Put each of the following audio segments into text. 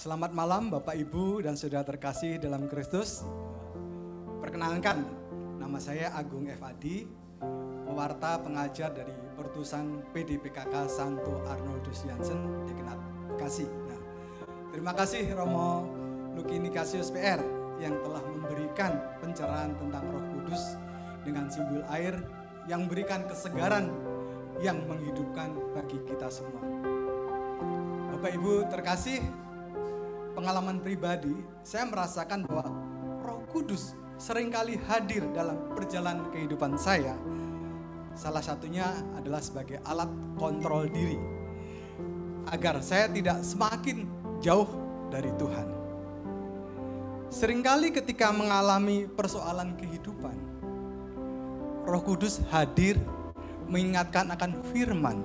Selamat malam Bapak Ibu dan Saudara terkasih dalam Kristus. Perkenalkan, nama saya Agung F. Adi, pewarta pengajar dari Pertusan PDPKK Santo Arnoldus Jansen Dekenat Bekasi. Nah, terima kasih Romo Lukini Kasius PR yang telah memberikan pencerahan tentang Roh Kudus dengan simbol air yang memberikan kesegaran yang menghidupkan bagi kita semua. Bapak Ibu terkasih, pengalaman pribadi, saya merasakan bahwa Roh Kudus seringkali hadir dalam perjalanan kehidupan saya. Salah satunya adalah sebagai alat kontrol diri, agar saya tidak semakin jauh dari Tuhan. Seringkali ketika mengalami persoalan kehidupan, Roh Kudus hadir mengingatkan akan firman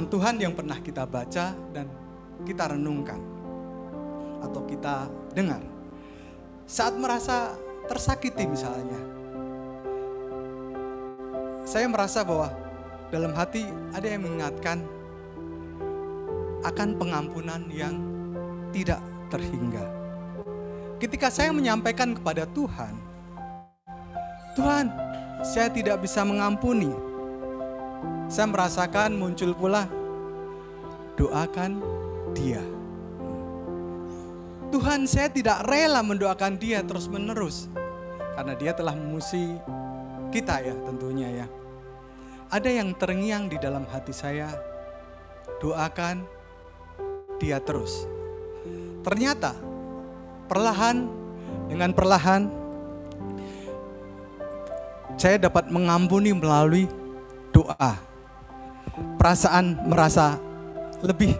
Tuhan yang pernah kita baca dan kita renungkan atau kita dengar. Saat merasa tersakiti misalnya, saya merasa bahwa dalam hati ada yang mengingatkan akan pengampunan yang tidak terhingga. Ketika saya menyampaikan kepada Tuhan, Tuhan, saya tidak bisa mengampuni. Saya merasakan muncul pula, doakan dia. Tuhan, saya tidak rela mendoakan dia terus-menerus, karena dia telah memusuhi kita ya tentunya ya. Ada yang terngiang di dalam hati saya, doakan dia terus. Ternyata dengan perlahan saya dapat mengampuni melalui doa. Perasaan merasa lebih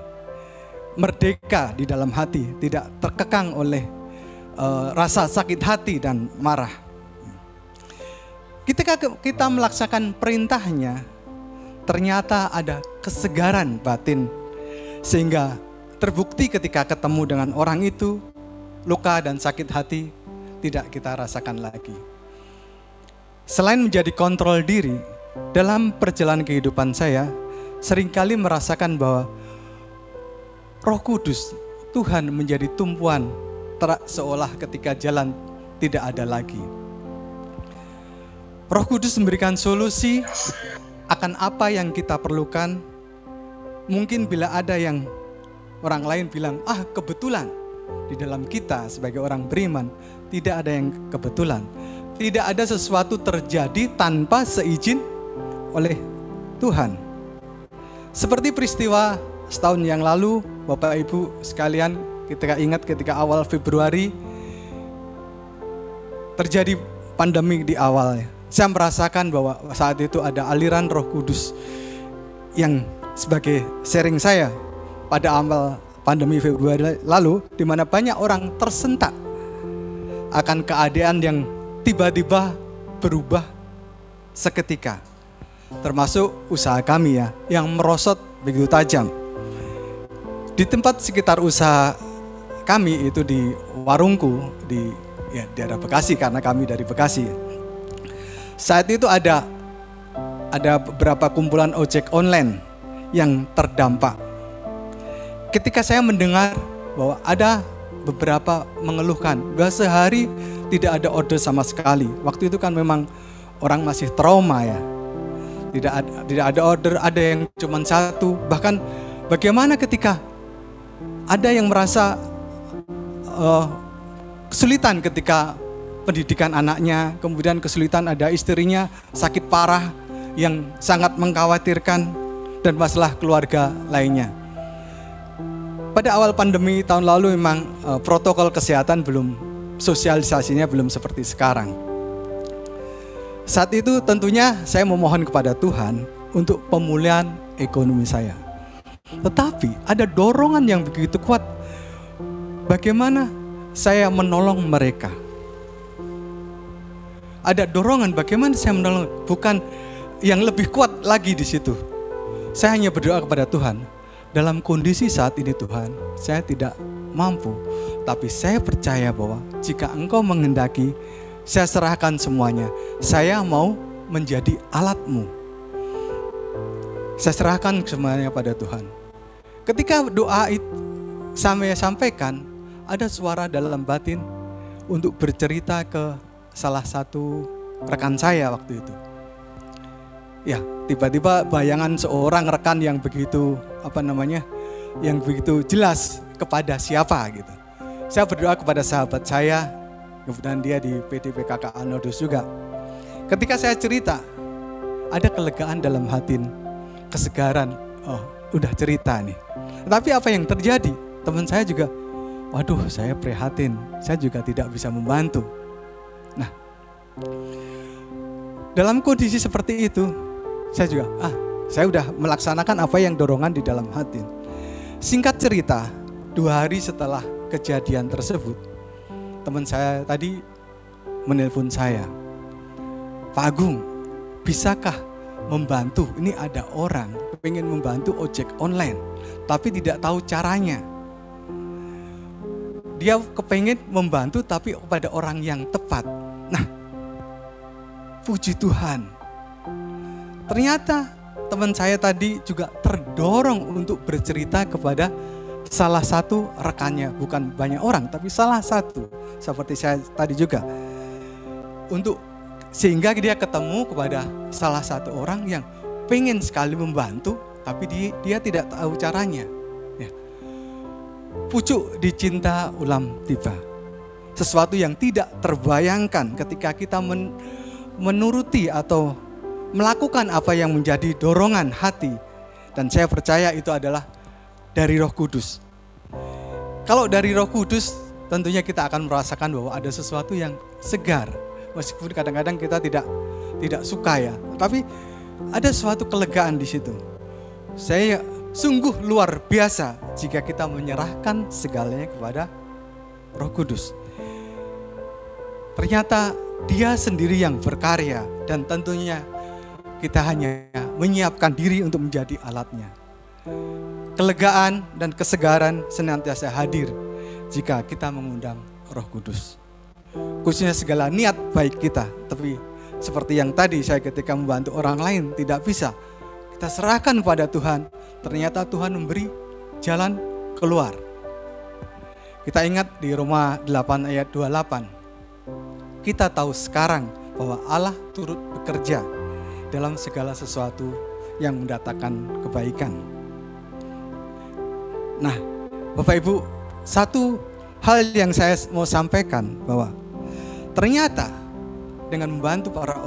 merdeka di dalam hati, tidak terkekang oleh rasa sakit hati dan marah. Ketika kita melaksanakan perintahnya, ternyata ada kesegaran batin, sehingga terbukti ketika ketemu dengan orang itu, luka dan sakit hati tidak kita rasakan lagi. Selain menjadi kontrol diri, dalam perjalanan kehidupan saya, seringkali merasakan bahwa Roh Kudus, Tuhan menjadi tumpuan seolah ketika jalan tidak ada lagi. Roh Kudus memberikan solusi akan apa yang kita perlukan. Mungkin bila ada yang orang lain bilang, kebetulan. Di dalam kita sebagai orang beriman, tidak ada yang kebetulan. Tidak ada sesuatu terjadi tanpa seizin oleh Tuhan. Seperti peristiwa setahun yang lalu, Bapak Ibu sekalian, ketika awal Februari terjadi pandemi di awalnya. Saya merasakan bahwa saat itu ada aliran Roh Kudus yang sebagai sharing saya pada awal pandemi Februari lalu, di mana banyak orang tersentak akan keadaan yang tiba-tiba berubah seketika. Termasuk usaha kami ya, yang merosot begitu tajam. Di tempat sekitar usaha kami itu di warungku, di daerah Bekasi, karena kami dari Bekasi. Saat itu ada beberapa kumpulan ojek online yang terdampak. Ketika saya mendengar bahwa ada beberapa mengeluhkan bahwa sehari tidak ada order sama sekali. Waktu itu kan memang orang masih trauma ya. Tidak ada order, ada yang cuma satu. Bahkan bagaimana ketika ada yang merasa kesulitan ketika pendidikan anaknya, kemudian kesulitan ada istrinya sakit parah yang sangat mengkhawatirkan, dan masalah keluarga lainnya. Pada awal pandemi tahun lalu memang protokol kesehatan sosialisasinya belum seperti sekarang. Saat itu tentunya saya memohon kepada Tuhan untuk pemulihan ekonomi saya. Tetapi ada dorongan yang begitu kuat, bagaimana saya menolong mereka. Ada dorongan bagaimana saya menolong, bukan yang lebih kuat lagi di situ. Saya hanya berdoa kepada Tuhan, dalam kondisi saat ini Tuhan, saya tidak mampu, tapi saya percaya bahwa jika Engkau menghendaki, saya serahkan semuanya. Saya mau menjadi alat-Mu. Saya serahkan semuanya pada Tuhan. Ketika doa itu saya sampaikan, ada suara dalam batin untuk bercerita ke salah satu rekan saya waktu itu. Ya, tiba-tiba bayangan seorang rekan yang begitu yang begitu jelas kepada siapa gitu. Saya berdoa kepada sahabat saya, kemudian dia di PDPKK Anodus juga. Ketika saya cerita, ada kelegaan dalam hati, kesegaran. Oh, udah cerita nih. Tapi apa yang terjadi? Teman saya juga, waduh, saya prihatin, saya juga tidak bisa membantu. Nah, dalam kondisi seperti itu, saya juga, saya udah melaksanakan apa yang dorongan di dalam hati. Singkat cerita, 2 hari setelah kejadian tersebut, teman saya tadi menelpon saya, Pak Agung, bisakah membantu? Ini ada orang pengen membantu ojek online, tapi tidak tahu caranya. Dia kepengen membantu tapi kepada orang yang tepat. Nah, puji Tuhan. Ternyata teman saya tadi juga terdorong untuk bercerita kepada salah satu rekannya. Bukan banyak orang, tapi salah satu. Seperti saya tadi juga. Sehingga dia ketemu kepada salah satu orang yang pengen sekali membantu, tapi dia tidak tahu caranya. Ya. Pucuk dicinta ulam tiba. Sesuatu yang tidak terbayangkan ketika kita menuruti atau melakukan apa yang menjadi dorongan hati. Dan saya percaya itu adalah dari Roh Kudus. Kalau dari Roh Kudus, tentunya kita akan merasakan bahwa ada sesuatu yang segar. Meskipun kadang-kadang kita tidak suka ya, tapi ada suatu kelegaan di situ. Saya sungguh luar biasa jika kita menyerahkan segalanya kepada Roh Kudus. Ternyata Dia sendiri yang berkarya dan tentunya kita hanya menyiapkan diri untuk menjadi alatnya. Kelegaan dan kesegaran senantiasa hadir jika kita mengundang Roh Kudus. Khususnya segala niat baik kita, tapi seperti yang tadi saya ketika membantu orang lain tidak bisa, kita serahkan pada Tuhan. Ternyata Tuhan memberi jalan keluar. Kita ingat di Roma 8 ayat 28. Kita tahu sekarang bahwa Allah turut bekerja dalam segala sesuatu yang mendatangkan kebaikan. Nah, Bapak Ibu, satu hal yang saya mau sampaikan bahwa ternyata dengan membantu para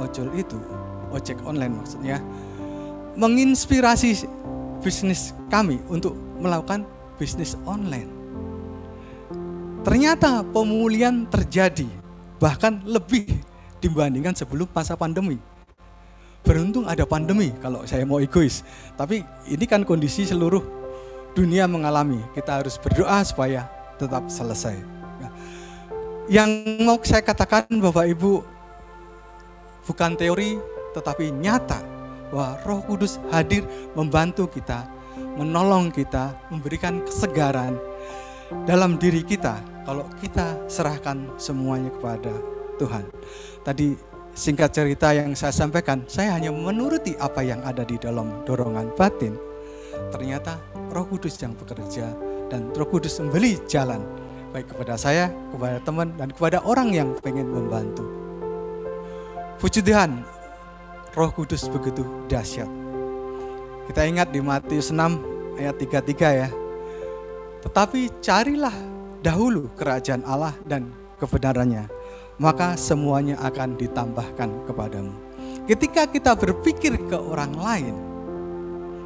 ojek online maksudnya, menginspirasi bisnis kami untuk melakukan bisnis online. Ternyata pemulihan terjadi, bahkan lebih dibandingkan sebelum masa pandemi. Beruntung ada pandemi kalau saya mau egois, tapi ini kan kondisi seluruh dunia mengalami. Kita harus berdoa supaya tetap selesai. Yang mau saya katakan Bapak Ibu, bukan teori tetapi nyata bahwa Roh Kudus hadir membantu kita, menolong kita, memberikan kesegaran dalam diri kita kalau kita serahkan semuanya kepada Tuhan. Tadi singkat cerita yang saya sampaikan, saya hanya menuruti apa yang ada di dalam dorongan batin. Ternyata Roh Kudus yang bekerja dan Roh Kudus memberi jalan baik kepada saya, kepada teman, dan kepada orang yang pengen membantu. Puji Tuhan, Roh Kudus begitu dahsyat. Kita ingat di Matius 6 ayat 33 ya. Tetapi carilah dahulu kerajaan Allah dan kebenarannya, maka semuanya akan ditambahkan kepadamu. Ketika kita berpikir ke orang lain,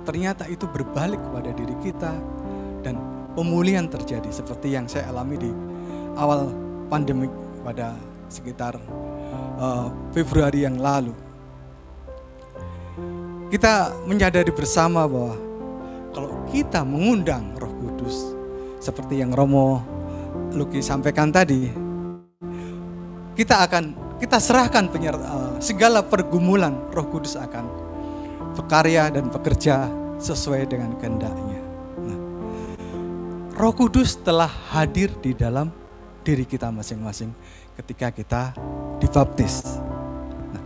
ternyata itu berbalik kepada diri kita dan pemulihan terjadi seperti yang saya alami di awal pandemi pada sekitar Februari yang lalu. Kita menyadari bersama bahwa kalau kita mengundang Roh Kudus seperti yang Romo Luki sampaikan tadi, kita serahkan segala pergumulan, Roh Kudus akan berkarya dan bekerja sesuai dengan kehendak-Nya. Roh Kudus telah hadir di dalam diri kita masing-masing ketika kita dibaptis. Nah,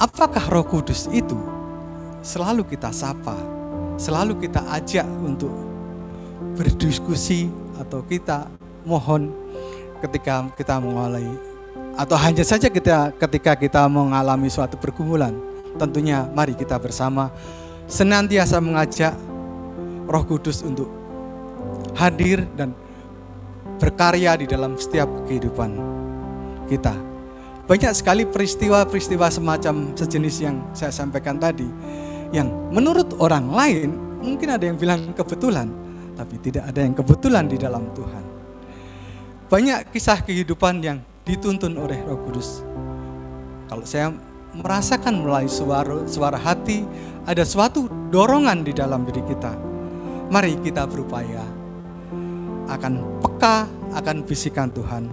apakah Roh Kudus itu selalu kita sapa, selalu kita ajak untuk berdiskusi atau kita mohon ketika kita mengalami, atau hanya saja ketika kita mengalami suatu pergumulan, tentunya mari kita bersama senantiasa mengajak Roh Kudus untuk hadir dan berkarya di dalam setiap kehidupan kita. Banyak sekali peristiwa-peristiwa semacam sejenis yang saya sampaikan tadi, yang menurut orang lain mungkin ada yang bilang kebetulan, tapi tidak ada yang kebetulan di dalam Tuhan. Banyak kisah kehidupan yang dituntun oleh Roh Kudus. Kalau saya merasakan melalui suara hati, ada suatu dorongan di dalam diri kita. Mari kita berupaya akan peka akan bisikan Tuhan.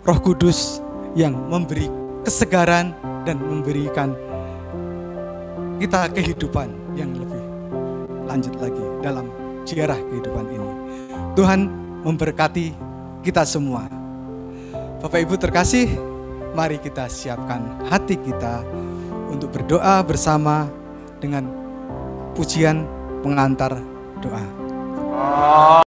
Roh Kudus yang memberi kesegaran dan memberikan kita kehidupan yang lebih lanjut lagi dalam ziarah kehidupan ini. Tuhan memberkati kita semua. Bapak Ibu terkasih, mari kita siapkan hati kita untuk berdoa bersama dengan pujian pengantar doa.